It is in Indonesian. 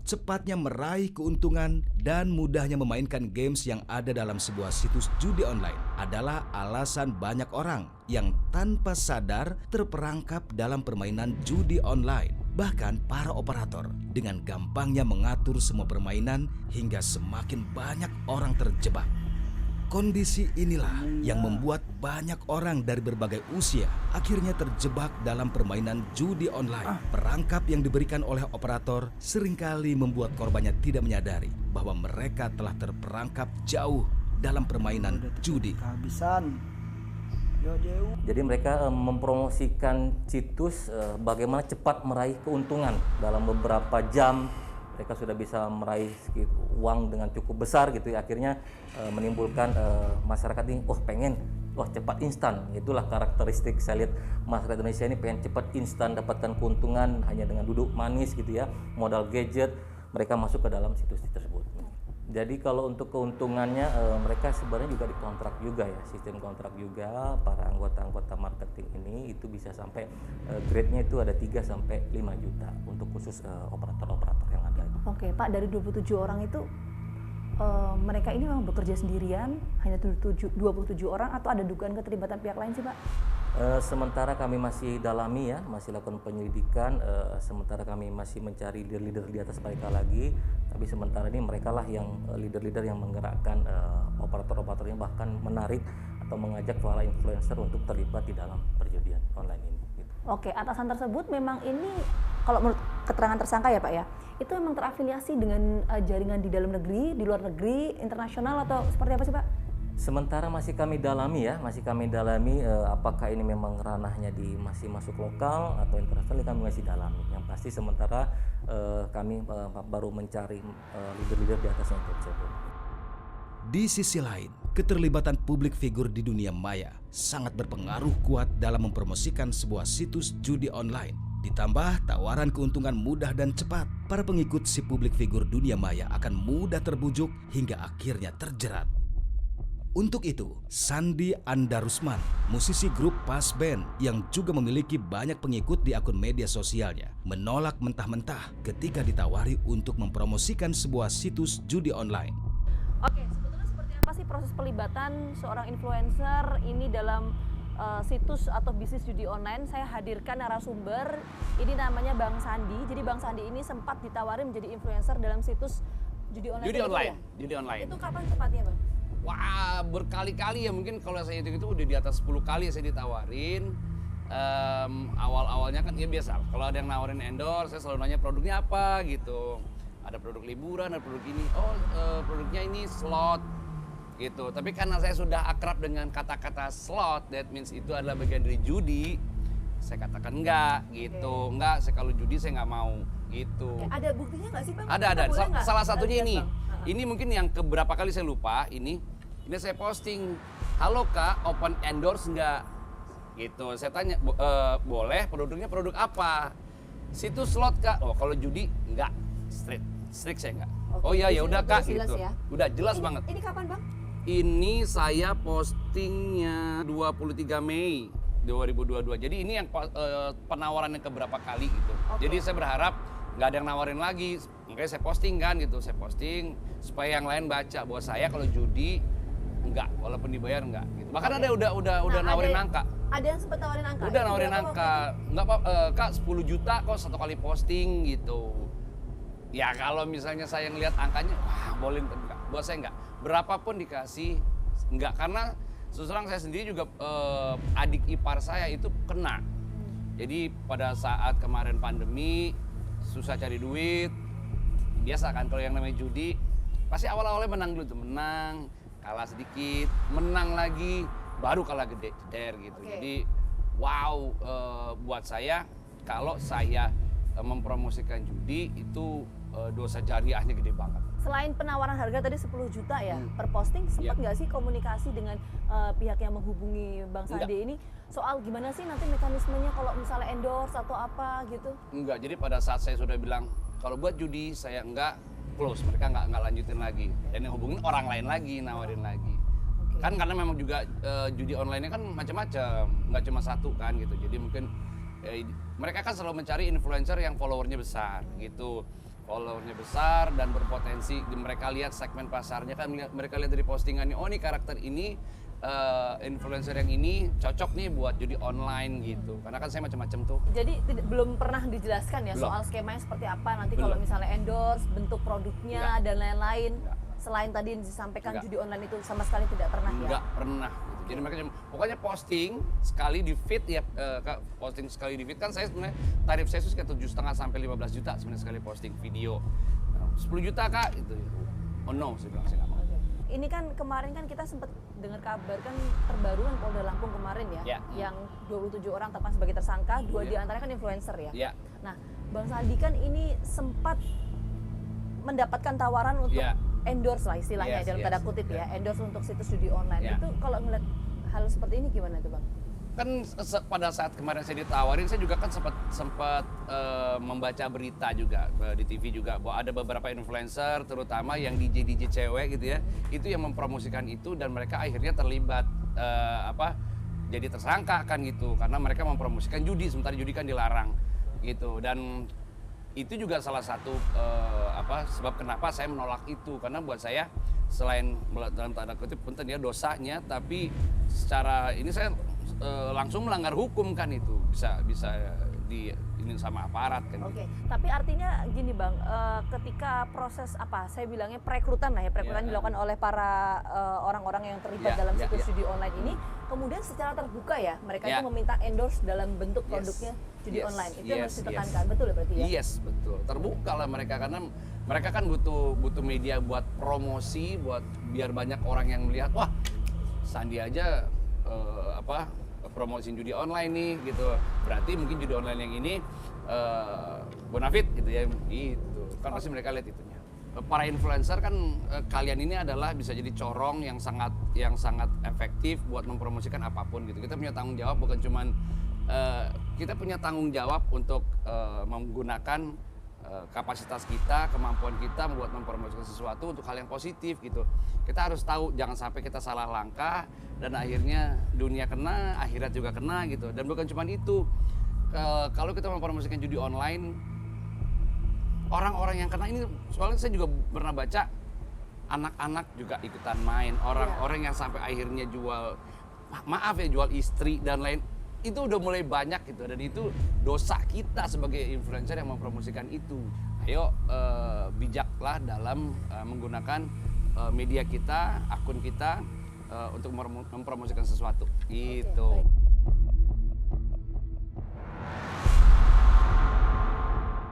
cepatnya meraih keuntungan, dan mudahnya memainkan games yang ada dalam sebuah situs judi online adalah alasan banyak orang yang tanpa sadar terperangkap dalam permainan judi online. Bahkan para operator dengan gampangnya mengatur semua permainan hingga semakin banyak orang terjebak. Kondisi inilah yang membuat banyak orang dari berbagai usia akhirnya terjebak dalam permainan judi online. Perangkap yang diberikan oleh operator seringkali membuat korbannya tidak menyadari bahwa mereka telah terperangkap jauh dalam permainan judi. Jadi mereka mempromosikan situs bagaimana cepat meraih keuntungan dalam beberapa jam. Mereka sudah bisa meraih uang dengan cukup besar gitu ya. Akhirnya menimbulkan masyarakat ini pengen cepat instan. Itulah karakteristik saya lihat masyarakat Indonesia ini, pengen cepat instan dapatkan keuntungan hanya dengan duduk manis gitu ya, modal gadget. Mereka masuk ke dalam situs tersebut. Jadi kalau untuk keuntungannya mereka sebenarnya juga dikontrak juga ya, sistem kontrak juga. Para anggota-anggota marketing ini itu bisa sampai grade-nya itu ada 3 sampai 5 juta untuk khusus operator-operator yang ada. Oke, Pak, dari 27 orang itu mereka ini memang bekerja sendirian, hanya 27 orang atau ada dugaan keterlibatan pihak lain sih, Pak? Sementara kami masih dalami ya, masih lakukan penyelidikan, sementara kami masih mencari leader-leader di atas mereka lagi, tapi sementara ini mereka lah yang leader-leader yang menggerakkan operator-operatornya, bahkan menarik atau mengajak para influencer untuk terlibat di dalam perjudian online ini. Gitu. Oke, atasan tersebut memang ini, kalau menurut keterangan tersangka ya Pak ya, itu memang terafiliasi dengan jaringan di dalam negeri, di luar negeri, internasional atau seperti apa sih Pak? Sementara masih kami dalami ya, apakah ini memang ranahnya masih masuk lokal atau internasional, kami masih dalami. Yang pasti sementara kami baru mencari leader-leader di atasnya tersebut. Di sisi lain, keterlibatan publik figur di dunia maya sangat berpengaruh kuat dalam mempromosikan sebuah situs judi online. Ditambah tawaran keuntungan mudah dan cepat, para pengikut si publik figur dunia maya akan mudah terbujuk hingga akhirnya terjerat. Untuk itu, Sandi Andarusman, musisi grup Pas Band yang juga memiliki banyak pengikut di akun media sosialnya, menolak mentah-mentah ketika ditawari untuk mempromosikan sebuah situs judi online. Oke, sebetulnya seperti apa sih proses pelibatan seorang influencer ini dalam situs atau bisnis judi online? Saya hadirkan narasumber, ini namanya Bang Sandi. Jadi Bang Sandi ini sempat ditawari menjadi influencer dalam situs judi online. Judi online. Itu kapan tepatnya Bang? Wah, berkali-kali ya, mungkin kalau saya hitung itu udah di atas 10 kali saya ditawarin. Awal-awalnya kan ya biasa, kalau ada yang nawarin endorse, saya selalu nanya produknya apa gitu. Ada produk liburan, ada produk ini, produknya ini slot gitu. Tapi karena saya sudah akrab dengan kata-kata slot, that means itu adalah bagian dari judi, saya katakan enggak gitu. Enggak, kalau judi saya nggak mau gitu. Ada buktinya nggak sih Bang? Ada. Salah satunya ini. Bang. Ini mungkin yang keberapa kali saya lupa, ini saya posting, halo Kak, open endorse enggak? Gitu, saya tanya, boleh, produknya produk apa? Situs slot Kak, kalau judi enggak, strict saya enggak. Oke, Oh iya, ya udah Kak, jelas gitu. Ya? Udah jelas banget. Ini kapan Bang? Ini saya postingnya 23 Mei 2022, jadi ini yang penawaran yang keberapa kali gitu. Jadi saya berharap nggak ada yang nawarin lagi, makanya saya posting kan gitu, saya posting supaya yang lain baca bahwa saya kalau judi enggak, walaupun dibayar enggak gitu. Bahkan ada udah nawarin angka. Ada yang sempat nawarin angka? Udah nawarin angka, enggak Kak 10 juta kok satu kali posting gitu. Ya kalau misalnya saya ngelihat angkanya, wah boleh enggak, buat saya enggak. Berapapun dikasih enggak, karena terus terang saya sendiri juga adik ipar saya itu kena. Jadi pada saat kemarin pandemi susah cari duit, biasa kan kalau yang namanya judi pasti awal-awalnya menang dulu tuh, menang, kalah sedikit, menang lagi, baru kalah gede gitu. Jadi wow, buat saya kalau saya mempromosikan judi itu dosa jariahnya gede banget. Selain penawaran harga tadi 10 juta ya per posting, sempat nggak sih komunikasi dengan pihak yang menghubungi Bang Sandi ini soal gimana sih nanti mekanismenya kalau misalnya endorse atau apa gitu? Enggak, jadi pada saat saya sudah bilang kalau buat judi saya enggak, close, mereka enggak lanjutin lagi. Dan yang hubungin orang lain lagi, nawarin lagi. Kan karena memang juga judi online-nya kan macam-macam, nggak cuma satu kan gitu. Jadi mungkin mereka kan selalu mencari influencer yang followernya besar gitu. followernya besar dan berpotensi. Mereka lihat segmen pasarnya kan, mereka lihat dari postingannya, oh nih karakter ini influencer yang ini cocok nih buat judi online gitu. Karena kan saya macam-macam tuh. Jadi belum pernah dijelaskan ya Belum. soal skemanya seperti apa nanti Belum. kalau misalnya endorse, bentuk produknya dan lain-lain. Enggak. Selain tadi yang disampaikan Enggak. judi online itu sama sekali tidak pernah ya. Nggak pernah gitu. Jadi mereka pokoknya posting sekali di feed ya, Kak, posting sekali di feed kan saya sebenarnya tarif saya itu sekitar 7,5 sampai 15 juta sebenarnya sekali posting video. 10 juta Kak gitu. Oh no, saya bilang saya nggak mau. Ini kan kemarin kan kita sempat dengar kabar kan terbaru kan Polda Lampung kemarin ya, Ya. yang 27 orang tetapkan sebagai tersangka, 2 Ya. di antaranya kan influencer ya. Ya. Nah, Bang Sandi kan ini sempat mendapatkan tawaran untuk Ya. endorse lah istilahnya Yes, dalam yes, tanda kutip ya. ya, endorse untuk situs judi online. Ya. Itu kalau ngeliat hal seperti ini gimana tuh Bang? Kan pada saat kemarin saya ditawarin, saya juga kan sempat membaca berita juga di TV juga bahwa ada beberapa influencer terutama yang DJ cewek gitu ya, itu yang mempromosikan itu dan mereka akhirnya terlibat jadi tersangka kan gitu karena mereka mempromosikan judi sementara judi kan dilarang gitu. Dan itu juga salah satu sebab kenapa saya menolak itu, karena buat saya selain dalam tanda kutip punten ya dosanya, tapi secara ini saya langsung melanggar hukum kan, itu bisa di ini sama aparat kan. Oke, tapi artinya gini Bang, ketika proses saya bilangnya perekrutan lah ya, perekrutan Ya. dilakukan oleh para orang-orang yang terlibat Ya, dalam ya, situs ya. judi online ini, kemudian secara terbuka ya, mereka Ya. itu meminta endorse dalam bentuk Yes. produknya judi Yes. online. Itu yang Yes, harus yes. ditekankan, betul ya berarti ya? Yes, betul. Terbuka lah mereka karena mereka kan butuh media buat promosi, buat biar banyak orang yang melihat, wah Sandi aja promosiin judi online nih gitu. Berarti mungkin judi online yang ini bonafit gitu ya, gitu. Kan pasti mereka lihat itunya. Para influencer kan kalian ini adalah bisa jadi corong yang sangat efektif buat mempromosikan apapun gitu. Kita punya tanggung jawab, bukan cuman kita punya tanggung jawab untuk menggunakan kapasitas kita, kemampuan kita buat mempromosikan sesuatu untuk hal yang positif gitu. Kita harus tahu jangan sampai kita salah langkah dan akhirnya dunia kena, akhirat juga kena gitu. Dan bukan cuma itu, kalau kita mempromosikan judi online, orang-orang yang kena ini, soalnya saya juga pernah baca anak-anak juga ikutan main, orang-orang yang sampai akhirnya jual istri dan lain, itu udah mulai banyak gitu, dan itu dosa kita sebagai influencer yang mempromosikan itu. Ayo bijaklah dalam menggunakan media kita, akun kita untuk mempromosikan sesuatu. Gitu. Oke, baik.